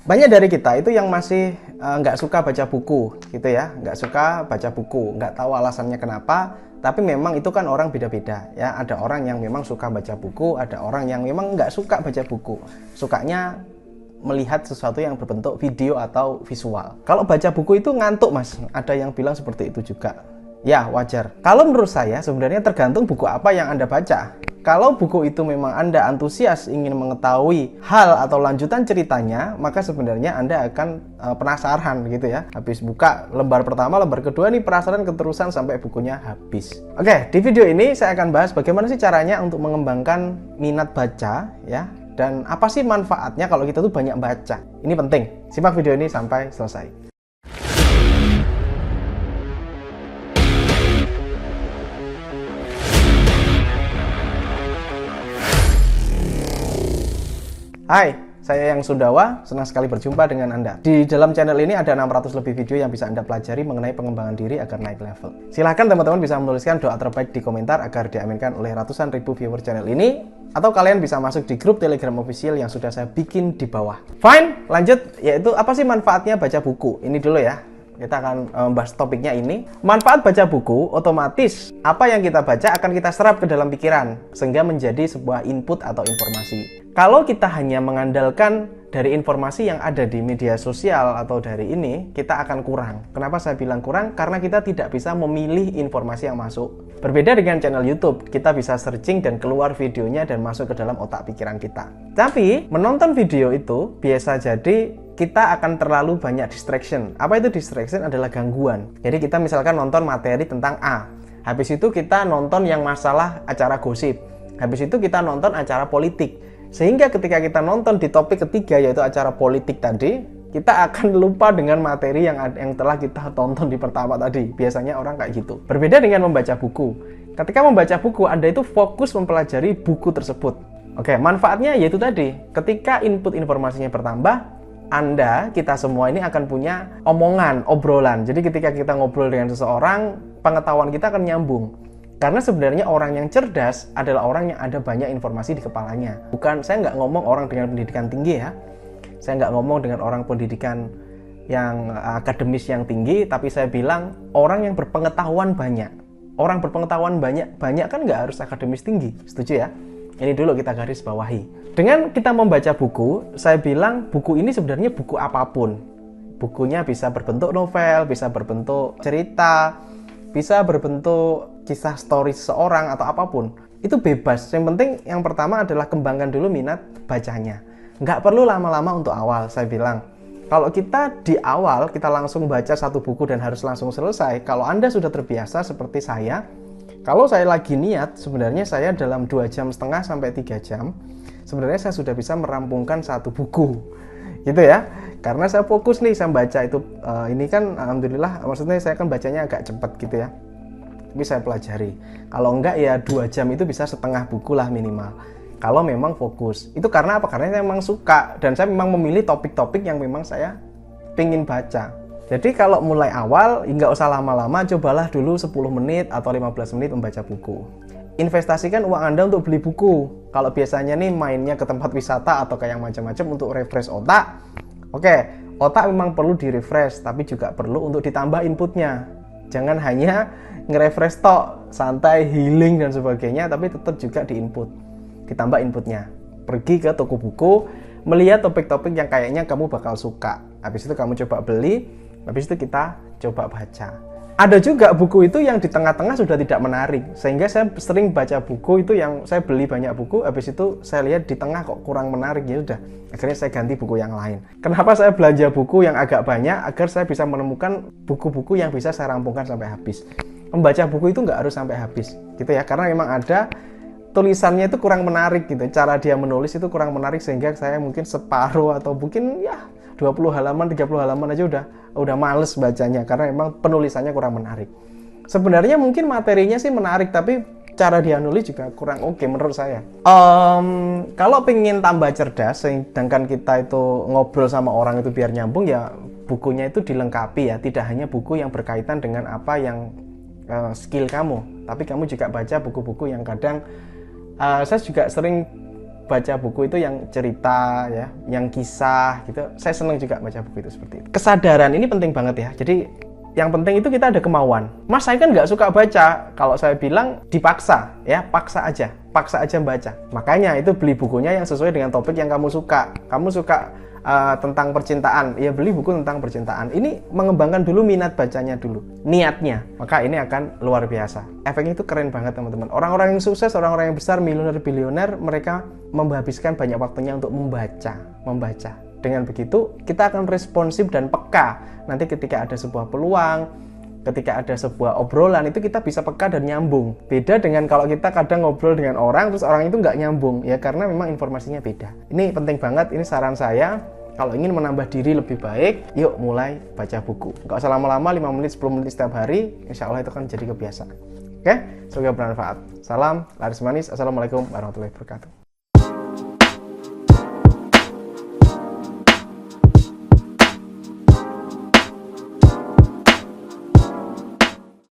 Banyak dari kita itu yang masih nggak suka baca buku, gitu ya, nggak suka baca buku, nggak tahu alasannya kenapa. Tapi memang itu kan orang beda-beda, ya. Ada orang yang memang suka baca buku, ada orang yang memang nggak suka baca buku, sukanya melihat sesuatu yang berbentuk video atau visual. Kalau baca buku itu ngantuk, Mas. Ada yang bilang seperti itu juga. Ya, wajar. Kalau menurut saya sebenarnya tergantung buku apa yang Anda baca. Kalau buku itu memang Anda antusias ingin mengetahui hal atau lanjutan ceritanya, maka sebenarnya Anda akan penasaran gitu ya. Habis buka lembar pertama, lembar kedua nih penasaran keterusan sampai bukunya habis. Oke, di video ini saya akan bahas bagaimana sih caranya untuk mengembangkan minat baca ya. Dan apa sih manfaatnya kalau kita tuh banyak baca? Ini penting. Simak video ini sampai selesai. Hai, saya Yang Sundawa, senang sekali berjumpa dengan Anda. Di dalam channel ini ada 600 lebih video yang bisa Anda pelajari mengenai pengembangan diri agar naik level. Silahkan teman-teman bisa menuliskan doa terbaik di komentar agar diaminkan oleh ratusan ribu viewer channel ini, atau kalian bisa masuk di grup Telegram official yang sudah saya bikin di bawah. Fine, lanjut, yaitu apa sih manfaatnya baca buku? Ini dulu ya. Kita akan membahas topiknya ini. Manfaat baca buku, otomatis apa yang kita baca akan kita serap ke dalam pikiran, sehingga menjadi sebuah input atau informasi. Kalau kita hanya mengandalkan dari informasi yang ada di media sosial atau dari ini, kita akan kurang. Kenapa saya bilang kurang? Karena kita tidak bisa memilih informasi yang masuk. Berbeda dengan channel YouTube, kita bisa searching dan keluar videonya dan masuk ke dalam otak pikiran kita. Tapi, menonton video itu biasa jadi kita akan terlalu banyak distraction. Apa itu distraction? Adalah gangguan. Jadi kita misalkan nonton materi tentang A. Habis itu kita nonton yang masalah acara gosip. Habis itu kita nonton acara politik. Sehingga ketika kita nonton di topik ketiga yaitu acara politik tadi, kita akan lupa dengan materi yang telah kita tonton di pertama tadi. Biasanya orang kayak gitu. Berbeda dengan membaca buku. Ketika membaca buku, Anda itu fokus mempelajari buku tersebut. Oke, manfaatnya yaitu tadi. Ketika input informasinya bertambah, kita semua ini akan punya omongan, obrolan. Jadi ketika kita ngobrol dengan seseorang, pengetahuan kita akan nyambung. Karena sebenarnya orang yang cerdas adalah orang yang ada banyak informasi di kepalanya. Saya nggak ngomong orang dengan pendidikan tinggi ya. Saya nggak ngomong dengan orang pendidikan yang akademis yang tinggi, tapi saya bilang orang yang berpengetahuan banyak. Orang berpengetahuan banyak kan nggak harus akademis tinggi. Setuju ya? Ini dulu kita garis bawahi. Dengan kita membaca buku, saya bilang buku ini sebenarnya buku apapun. Bukunya bisa berbentuk novel, bisa berbentuk cerita, bisa berbentuk kisah story seseorang atau apapun. Itu bebas. Yang penting yang pertama adalah kembangkan dulu minat bacanya. Nggak perlu lama-lama untuk awal, saya bilang. Kalau kita di awal, kita langsung baca satu buku dan harus langsung selesai. Kalau Anda sudah terbiasa seperti saya, kalau saya lagi niat, sebenarnya saya dalam 2,5 jam sampai 3 jam, sebenarnya saya sudah bisa merampungkan satu buku. Gitu ya. Karena saya fokus nih, saya baca itu, ini kan alhamdulillah, maksudnya saya kan bacanya agak cepat gitu ya. Tapi saya pelajari. Kalau enggak ya 2 jam itu bisa setengah buku lah minimal. Kalau memang fokus. Itu karena apa? Karena saya memang suka. Dan saya memang memilih topik-topik yang memang saya pengen baca. Jadi kalau mulai awal, nggak usah lama-lama, cobalah dulu 10 menit atau 15 menit membaca buku. Investasikan uang Anda untuk beli buku. Kalau biasanya nih mainnya ke tempat wisata atau kayak macam-macam untuk refresh otak. Oke, otak memang perlu di-refresh, tapi juga perlu untuk ditambah inputnya. Jangan hanya nge-refresh tok, santai, healing dan sebagainya, tapi tetap juga di-input. Ditambah inputnya. Pergi ke toko buku, melihat topik-topik yang kayaknya kamu bakal suka. Habis itu kamu coba beli. Habis itu kita coba baca. Ada juga buku itu yang di tengah-tengah sudah tidak menarik. Sehingga saya sering baca buku itu yang saya beli banyak buku. Habis itu saya lihat di tengah kok kurang menarik. Ya sudah, akhirnya saya ganti buku yang lain. Kenapa saya belanja buku yang agak banyak? Agar saya bisa menemukan buku-buku yang bisa saya rampungkan sampai habis. Membaca buku itu nggak harus sampai habis. Gitu ya, karena memang ada tulisannya itu kurang menarik gitu. Cara dia menulis itu kurang menarik sehingga saya mungkin separuh atau mungkin ya 20 halaman, 30 halaman aja udah males bacanya karena memang penulisannya kurang menarik. Sebenarnya mungkin materinya sih menarik, tapi cara dia nulis juga kurang oke menurut saya. Kalau pengen tambah cerdas, sedangkan kita itu ngobrol sama orang itu biar nyambung, ya bukunya itu dilengkapi ya. Tidak hanya buku yang berkaitan dengan apa yang skill kamu, tapi kamu juga baca buku-buku yang kadang saya juga sering baca buku itu yang cerita ya, yang kisah gitu. Saya senang juga baca buku itu seperti itu. Kesadaran ini penting banget ya. Jadi yang penting itu kita ada kemauan. Mas, saya kan nggak suka baca. Kalau saya bilang dipaksa, ya paksa aja baca. Makanya itu beli bukunya yang sesuai dengan topik yang kamu suka. Kamu suka tentang percintaan, ya beli buku tentang percintaan. Ini mengembangkan dulu minat bacanya dulu, niatnya. Maka ini akan luar biasa. Efeknya itu keren banget teman-teman. Orang-orang yang sukses, orang-orang yang besar, miliuner, bilioner, mereka menghabiskan banyak waktunya untuk membaca. Dengan begitu, kita akan responsif dan peka. Nanti ketika ada sebuah peluang, ketika ada sebuah obrolan, itu kita bisa peka dan nyambung. Beda dengan kalau kita kadang ngobrol dengan orang, terus orang itu nggak nyambung. Ya karena memang informasinya beda. Ini penting banget, ini saran saya. Kalau ingin menambah diri lebih baik, yuk mulai baca buku. Nggak usah lama-lama, 5 menit, 10 menit setiap hari, insya Allah itu kan jadi kebiasaan. Oke, semoga bermanfaat. Salam laris manis. Assalamualaikum warahmatullahi wabarakatuh.